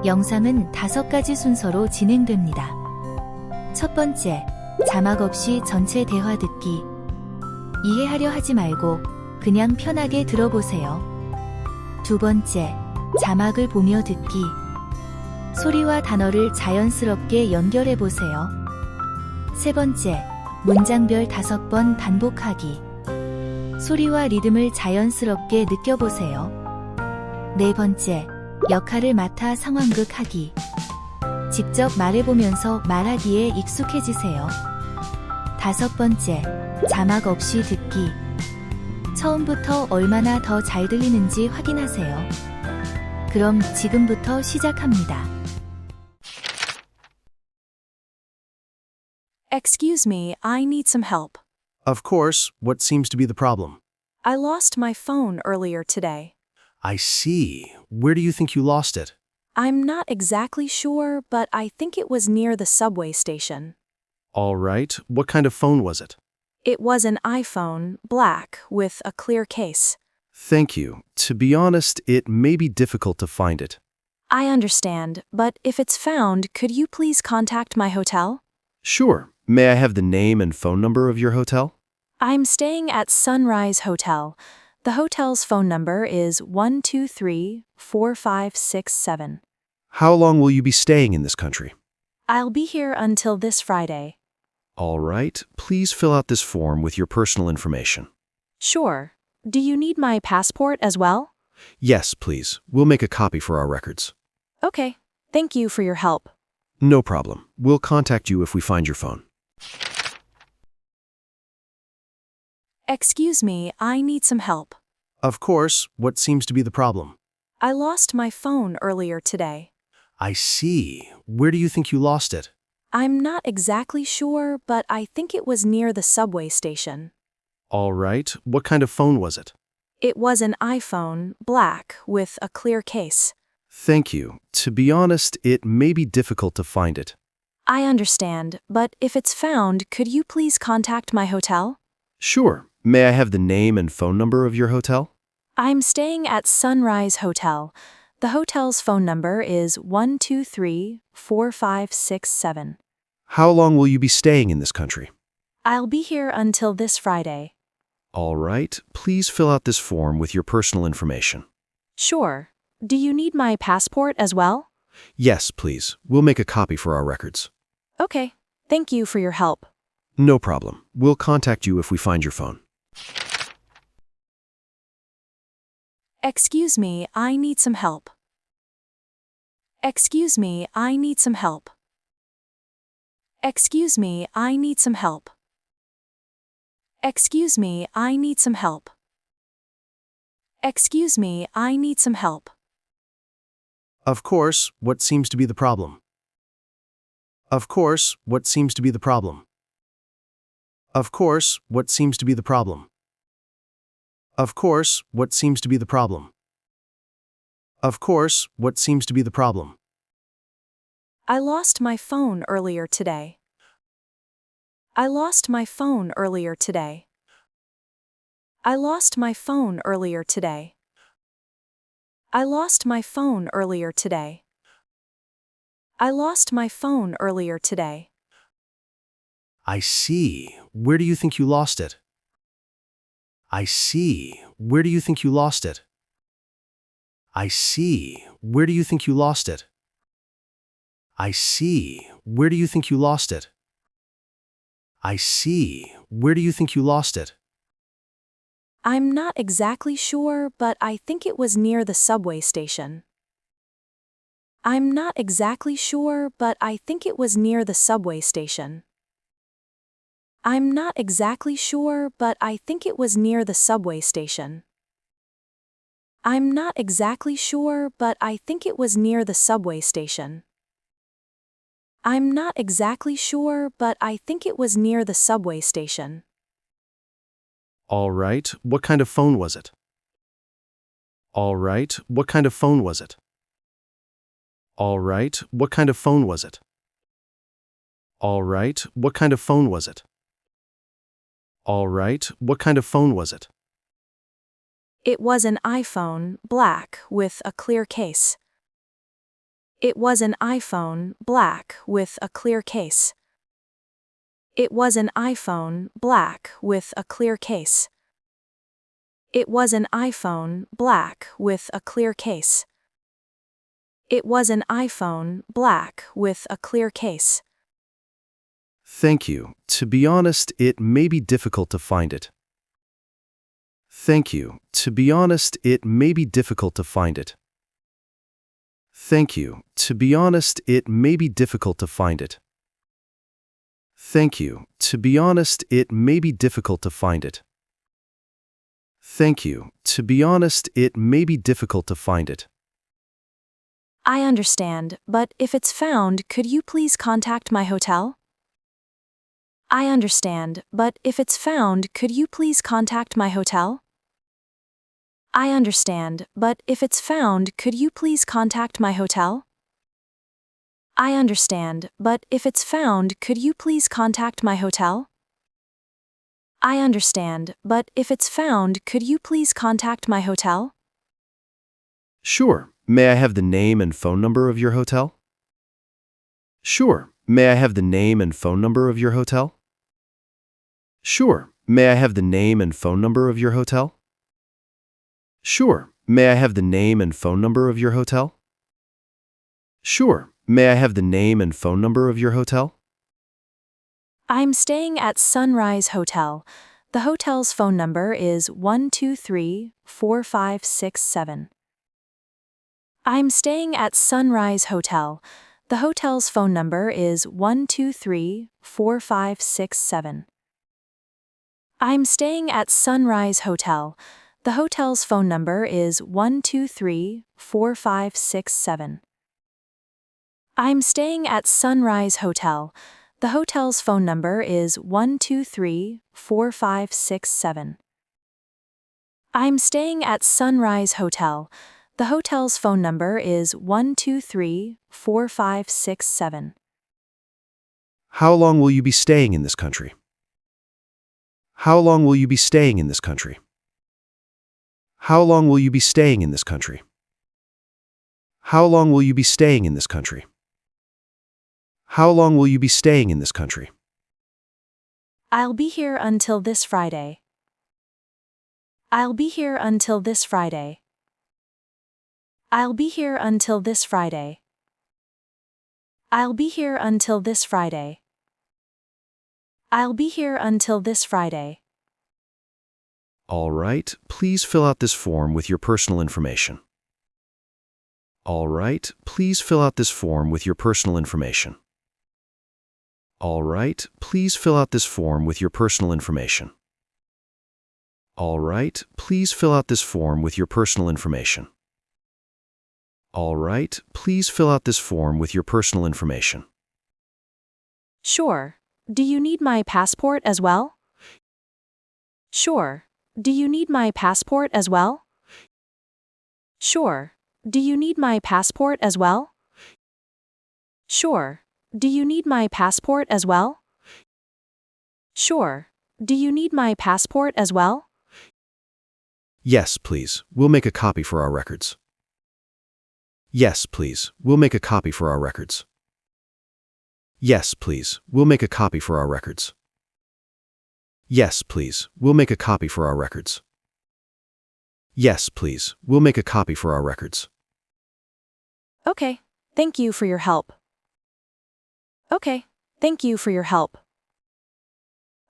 영상은 5가지 순서로 진행됩니다. 첫 번째, 자막 없이 전체 대화 듣기. 이해하려 하지 말고 그냥 편하게 들어보세요. 두 번째, 자막을 보며 듣기. 소리와 단어를 자연스럽게 연결해 보세요. 세 번째, 문장별 5번 반복하기. 소리와 리듬을 자연스럽게 느껴보세요. 네 번째, 역할을 맡아 상황극 하기. 직접 말해보면서 말하기에 익숙해지세요. 다섯 번째, 자막 없이 듣기. 처음부터 얼마나 더 잘 들리는지 확인하세요. 그럼 지금부터 시작합니다. Excuse me, I need some help. Of course, what seems to be the problem? I lost my phone earlier today. I see. Where do you think you lost it? I'm not exactly sure, but I think it was near the subway station. All right. What kind of phone was it? It was an iPhone, black, with a clear case. Thank you. To be honest, it may be difficult to find it. I understand, but if it's found, could you please contact my hotel? Sure. May I have the name and phone number of your hotel? I'm staying at Sunrise Hotel. The hotel's phone number is 123-4567. How long will you be staying in this country? I'll be here until this Friday. All right. Please fill out this form with your personal information. Sure. Do you need my passport as well? Yes, please. We'll make a copy for our records. Okay. Thank you for your help. No problem. We'll contact you if we find your phone. Excuse me, I need some help. Of course. What seems to be the problem? I lost my phone earlier today. I see. Where do you think you lost it? I'm not exactly sure, but I think it was near the subway station. All right. What kind of phone was it? It was an iPhone, black, with a clear case. Thank you. To be honest, it may be difficult to find it. I understand, but if it's found, could you please contact my hotel? Sure. May I have the name and phone number of your hotel? I'm staying at Sunrise Hotel. The hotel's phone number is 123-4567. How long will you be staying in this country? I'll be here until this Friday. All right. Please fill out this form with your personal information. Sure. Do you need my passport as well? Yes, please. We'll make a copy for our records. Okay. Thank you for your help. No problem. We'll contact you if we find your phone. Excuse me, I need some help. Excuse me, I need some help. Excuse me, I need some help. Excuse me, I need some help. Excuse me, I need some help. Of course. What seems to be the problem? Of course. What seems to be the problem? Of course. What seems to be the problem? Of course. What seems to be the problem? Of course. What seems to be the problem? I lost my phone earlier today. I lost my phone earlier today. I lost my phone earlier today. I lost my phone earlier today. I lost my phone earlier today. I see. Where do you think you lost it? I see. Where do you think you lost it? I see. Where do you think you lost it? I see. Where do you think you lost it? I see. Where do you think you lost it? I'm not exactly sure, but I think it was near the subway station. I'm not exactly sure, but I think it was near the subway station. I'm not exactly sure, but I think it was near the subway station. I'm not exactly sure, but I think it was near the subway station. I'm not exactly sure, but I think it was near the subway station. All right. What kind of phone was it? All right. What kind of phone was it? All right. What kind of phone was it? All right. What kind of phone was it? All right. What kind of phone was it? It was an iPhone, black, with a clear case. It was an iPhone, black, with a clear case. It was an iPhone, black, with a clear case. It was an iPhone, black, with a clear case. It was an iPhone, black, with a clear case. Thank you. To be honest, it may be difficult to find it. Thank you. To be honest, it may be difficult to find it. Thank you. To be honest, it may be difficult to find it. Thank you. To be honest, it may be difficult to find it. Thank you. To be honest, it may be difficult to find it. I understand, but if it's found, could you please contact my hotel? I understand, but if it's found, could you please contact my hotel? I understand, but if it's found, could you please contact my hotel? I understand, but if it's found, could you please contact my hotel? I understand, but if it's found, could you please contact my hotel? Sure. May I have the name and phone number of your hotel? Sure. May I have the name and phone number of your hotel? Sure. May I have the name and phone number of your hotel? Sure. May I have the name and phone number of your hotel? Sure. May I have the name and phone number of your hotel? I'm staying at Sunrise Hotel. The hotel's phone number is 123-4567. I'm staying at Sunrise Hotel. The hotel's phone number is 123-4567. I'm staying at Sunrise Hotel. The hotel's phone number is 123-4567. I'm staying at Sunrise Hotel. The hotel's phone number is 123-4567. I'm staying at Sunrise Hotel. The hotel's phone number is 123-4567. How long will you be staying in this country? How long will you be staying in this country? How long will you be staying in this country? How long will you be staying in this country? How long will you be staying in this country? I'll be here until this Friday. I'll be here until this Friday. I'll be here until this Friday. I'll be here until this Friday. I'll be here until this Friday. All right. Please fill out this form with your personal information. All right. Please fill out this form with your personal information. All right. Please fill out this form with your personal information. All right. Please fill out this form with your personal information. All right. Please fill out this form with your personal information. Sure. Do you need my passport as well? Sure. Do you need my passport as well? Sure. Do you need my passport as well? Sure. Do you need my passport as well? Sure. Do you need my passport as well? Yes, please. We'll make a copy for our records. Yes, please. We'll make a copy for our records. Yes, please. We'll make a copy for our records. Yes, please. We'll make a copy for our records. Yes, please. We'll make a copy for our records. Okay. Thank you for your help. Okay. Thank you for your help.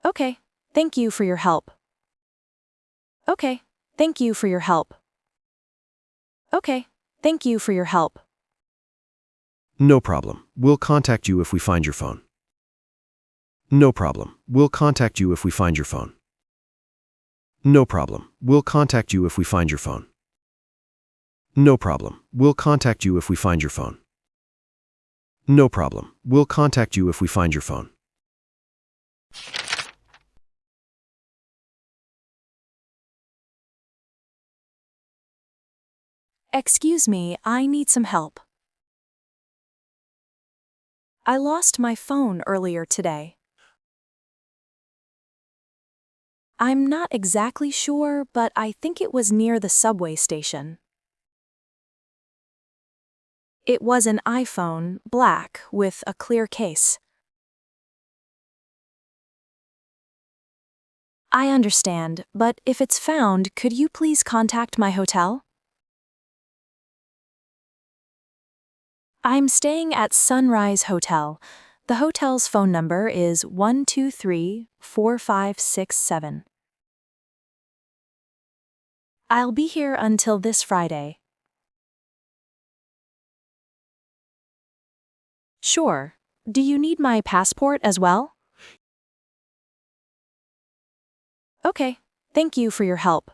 Okay. Thank you for your help. Okay. Thank you for your help. Okay. Thank you for your help. No problem. We'll contact you if we find your phone. No problem. We'll contact you if we find your phone. No problem. We'll contact you if we find your phone. No problem. We'll contact you if we find your phone. No problem. We'll contact you if we find your phone. Excuse me, I need some help. I lost my phone earlier today. I'm not exactly sure, but I think it was near the subway station. It was an iPhone, black, with a clear case. I understand, but if it's found, could you please contact my hotel? I'm staying at Sunrise Hotel. The hotel's phone number is 123-4567. I'll be here until this Friday. Sure. Do you need my passport as well? Okay. Thank you for your help.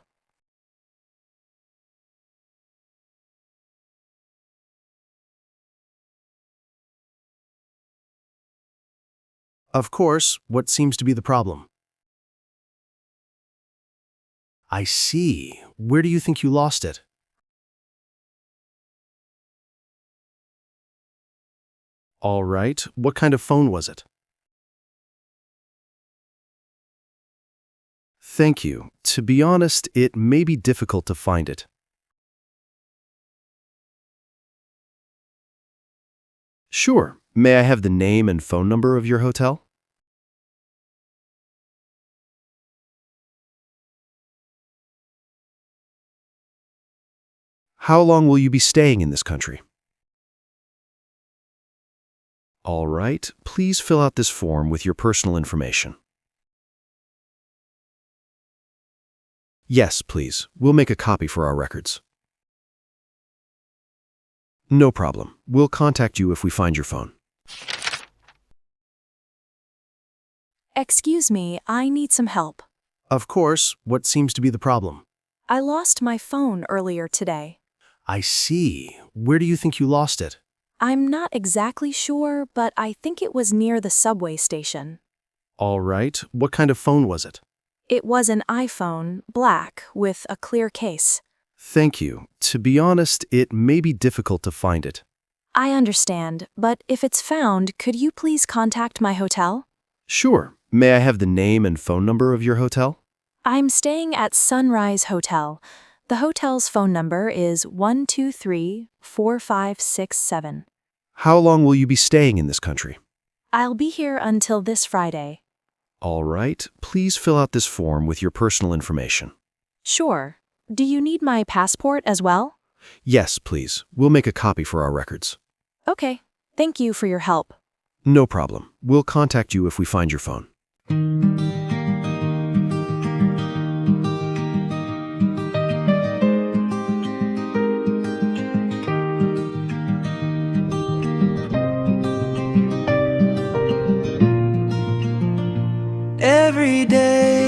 Of course, what seems to be the problem? I see. Where do you think you lost it? All right. What kind of phone was it? Thank you. To be honest, it may be difficult to find it. Sure. May I have the name and phone number of your hotel? How long will you be staying in this country? All right. Please fill out this form with your personal information. Yes, please. We'll make a copy for our records. No problem. We'll contact you if we find your phone. Excuse me, I need some help. Of course. What seems to be the problem? I lost my phone earlier today. I see. Where do you think you lost it? I'm not exactly sure, but I think it was near the subway station. All right. What kind of phone was it? It was an iPhone, black, with a clear case. Thank you. To be honest, it may be difficult to find it. I understand, but if it's found, could you please contact my hotel? Sure. May I have the name and phone number of your hotel? I'm staying at Sunrise Hotel. The hotel's phone number is 123-4567. How long will you be staying in this country? I'll be here until this Friday. All right. Please fill out this form with your personal information. Sure. Do you need my passport as well? Yes, please. We'll make a copy for our records. Okay. Thank you for your help. No problem. We'll contact you if we find your phone. Every day